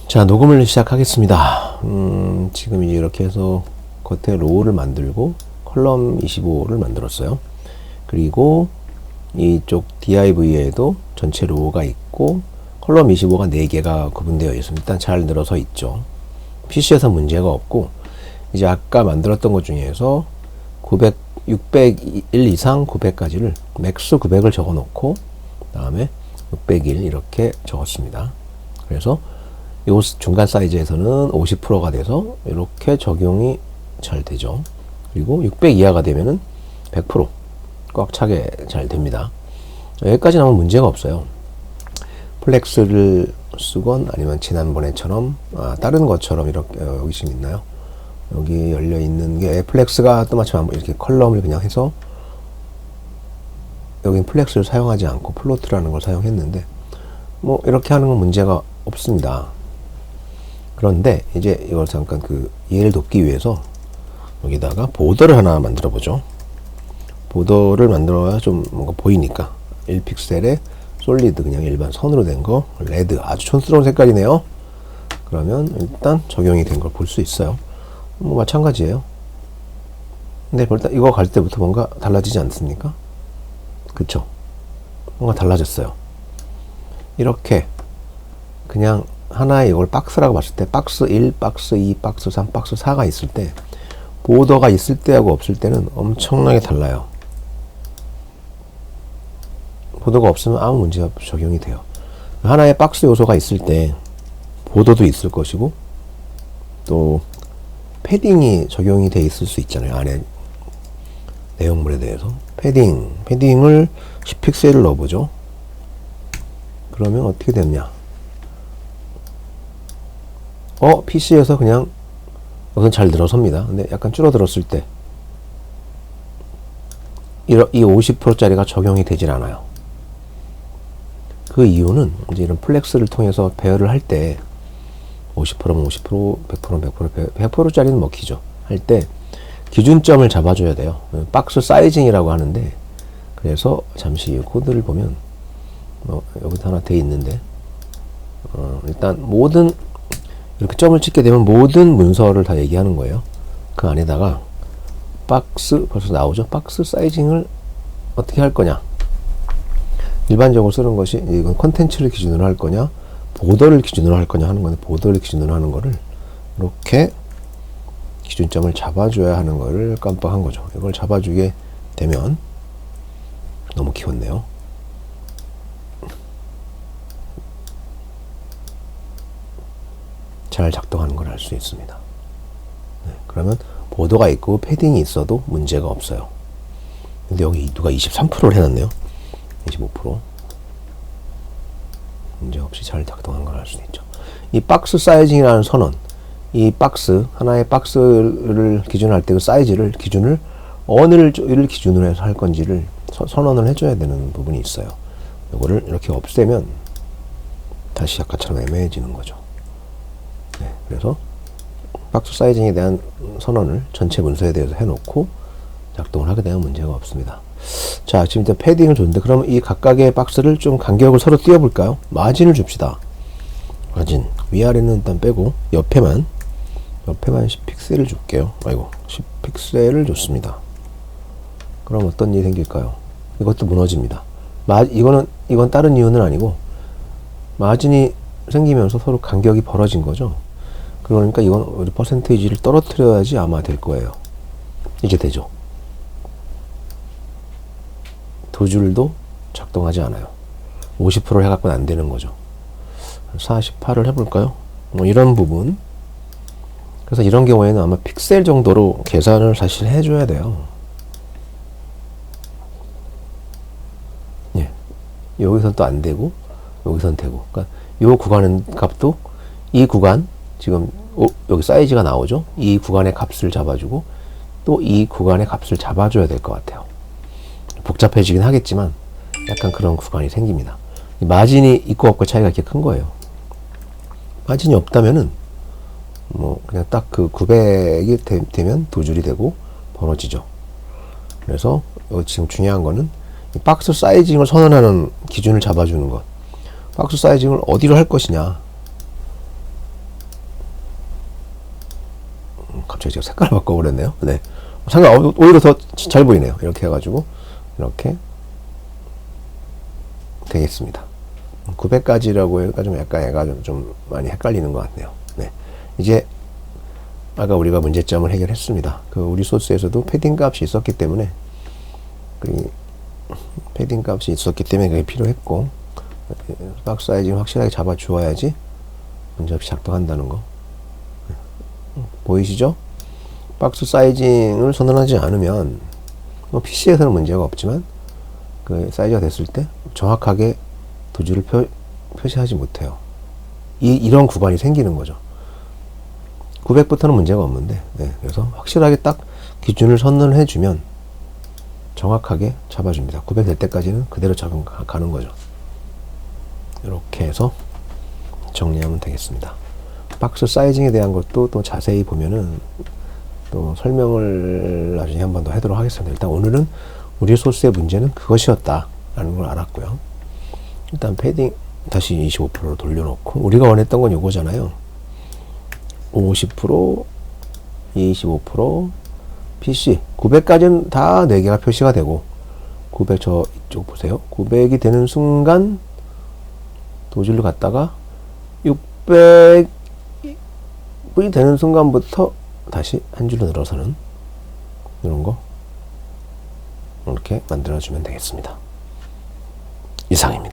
자, 녹음을 시작하겠습니다. 지금 이제 이렇게 해서 겉에 로우를 만들고 컬럼 25를 만들었어요. 그리고 이쪽 div에도 전체 로우가 있고 컬럼 25가 4개가 구분되어 있습니다. 일단 잘 늘어서 있죠. PC에서 문제가 없고, 이제 아까 만들었던 것 중에서 601 이상 900까지를 맥스 900을 적어 놓고 다음에 601 이렇게 적었습니다. 그래서 요 중간 사이즈에서는 50%가 돼서 이렇게 적용이 잘 되죠. 그리고 600 이하가 되면은 100% 꽉 차게 잘 됩니다. 여기까지 나오면 문제가 없어요. 플렉스를 쓰건 아니면 지난번에처럼 다른 것처럼 이렇게 여기 지금 있나요? 여기 열려 있는 게 플렉스가 또 마침 이렇게 컬럼을 그냥 해서 여긴 플렉스를 사용하지 않고 플로트라는 걸 사용했는데 뭐 이렇게 하는 건 문제가 없습니다. 그런데 이제 이걸 잠깐 이해를 돕기 위해서 여기다가 보더를 하나 만들어 보죠. 보더를 만들어야 좀 뭔가 보이니까 1픽셀에 솔리드 그냥 일반 선으로 된 거 레드 아주 촌스러운 색깔이네요. 그러면 일단 적용이 된 걸 볼 수 있어요. 뭐 마찬가지예요. 근데 일단 이거 갈 때부터 뭔가 달라지지 않습니까? 그쵸? 뭔가 달라졌어요. 이렇게 그냥 하나의 이걸 박스라고 봤을 때 박스 1, 박스 2, 박스 3, 박스 4가 있을 때 보더가 있을 때하고 없을 때는 엄청나게 달라요. 보더가 없으면 아무 문제 없이 적용이 돼요. 하나의 박스 요소가 있을 때 보더도 있을 것이고 또 패딩이 적용이 돼 있을 수 있잖아요. 안에 내용물에 대해서 패딩을 10픽셀을 넣어보죠. 그러면 어떻게 되느냐? PC에서 그냥 여기서 잘 늘어섭니다. 근데 약간 줄어들었을 때 이 50%짜리가 적용이 되질 않아요. 그 이유는 이제 이런 플렉스를 통해서 배열을 할 때 50%면 50%, 100%면 100%, 100%짜리는 먹히죠. 할 때 기준점을 잡아줘야 돼요. 박스 사이징이라고 하는데, 그래서 잠시 이 코드를 보면 여기도 하나 돼 있는데 일단 모든 이렇게 점을 찍게 되면 모든 문서를 다 얘기하는 거예요. 그 안에다가 박스 벌써 나오죠. 박스 사이징을 어떻게 할 거냐. 일반적으로 쓰는 것이 이건 컨텐츠를 기준으로 할 거냐, 보더를 기준으로 할 거냐 하는 건데, 보더를 기준으로 하는 거를 이렇게 기준점을 잡아줘야 하는 거를 깜빡한 거죠. 이걸 잡아주게 되면 너무 키웠네요. 잘 작동하는 걸 알 수 있습니다. 네, 그러면 보더가 있고 패딩이 있어도 문제가 없어요. 근데 여기 누가 23%를 해놨네요. 25% 문제없이 잘 작동하는 걸 알 수 있죠. 이 박스 사이징이라는 선언, 이 박스 하나의 박스를 기준할 때 그 사이즈를 기준을 어느를 기준으로 해서 할 건지를 선언을 해줘야 되는 부분이 있어요. 이거를 이렇게 없애면 다시 아까처럼 애매해지는 거죠. 네, 그래서 박스 사이징에 대한 선언을 전체 문서에 대해서 해놓고 작동을 하게 되면 문제가 없습니다. 자, 지금 일단 패딩을 줬는데, 그러면 이 각각의 박스를 좀 간격을 서로 띄워볼까요? 마진을 줍시다. 마진 위아래는 일단 빼고 옆에만 10픽셀을 줄게요. 아이고, 10픽셀을 줬습니다. 그럼 어떤 일이 생길까요? 이것도 무너집니다. 이건 다른 이유는 아니고 마진이 생기면서 서로 간격이 벌어진 거죠. 그러니까 이건 우리 퍼센테이지를 떨어뜨려야지 아마 될 거예요. 이제 되죠. 두 줄도 작동하지 않아요. 50% 해갖고는 안 되는 거죠. 48을 해볼까요? 뭐 이런 부분. 그래서 이런 경우에는 아마 픽셀 정도로 계산을 사실 해줘야 돼요. 예. 여기선 또 안 되고, 여기선 되고. 그러니까 요 구간의 값도 이 구간, 지금 여기 사이즈가 나오죠? 이 구간의 값을 잡아주고 또 이 구간의 값을 잡아줘야 될 것 같아요. 복잡해지긴 하겠지만 약간 그런 구간이 생깁니다. 마진이 있고 없고 차이가 이렇게 큰 거예요. 마진이 없다면은 뭐 그냥 딱 그 900이 되면 두 줄이 되고 벌어지죠. 그래서 지금 중요한 거는 이 박스 사이징을 선언하는 기준을 잡아주는 것. 박스 사이징을 어디로 할 것이냐. 갑자기 제가 색깔을 바꿔버렸네요. 네. 오히려 더 잘 보이네요. 이렇게 해가지고, 이렇게 되겠습니다. 900까지라고 해가지고 약간 애가 좀 많이 헷갈리는 것 같네요. 네. 이제, 아까 우리가 문제점을 해결했습니다. 우리 소스에서도 패딩 값이 있었기 때문에, 패딩 값이 있었기 때문에 그게 필요했고, 박스 사이즈를 확실하게 잡아 주어야지 문제없이 작동한다는 거. 보이시죠? 박스 사이징을 선언하지 않으면 PC에서는 문제가 없지만 그 사이즈가 됐을 때 정확하게 도주를 표시하지 못해요. 이런 구간이 생기는 거죠. 900부터는 문제가 없는데, 네, 그래서 확실하게 딱 기준을 선언해 주면 정확하게 잡아줍니다. 900 될 때까지는 그대로 가는 거죠. 이렇게 해서 정리하면 되겠습니다. 박스 사이징에 대한 것도 또 자세히 보면은 또 설명을 나중에 한 번 더 하도록 하겠습니다. 일단 오늘은 우리 소스의 문제는 그것이었다라는 걸 알았고요. 일단 패딩 다시 25%로 돌려놓고, 우리가 원했던 건 요거잖아요. 50%, 25%, PC 900까지는 다 4개가 표시가 되고, 900 이쪽 보세요. 900이 되는 순간 도질로 갔다가 600이 되는 순간부터 다시 한 줄로 늘어서는 이런 거 이렇게 만들어주면 되겠습니다. 이상입니다.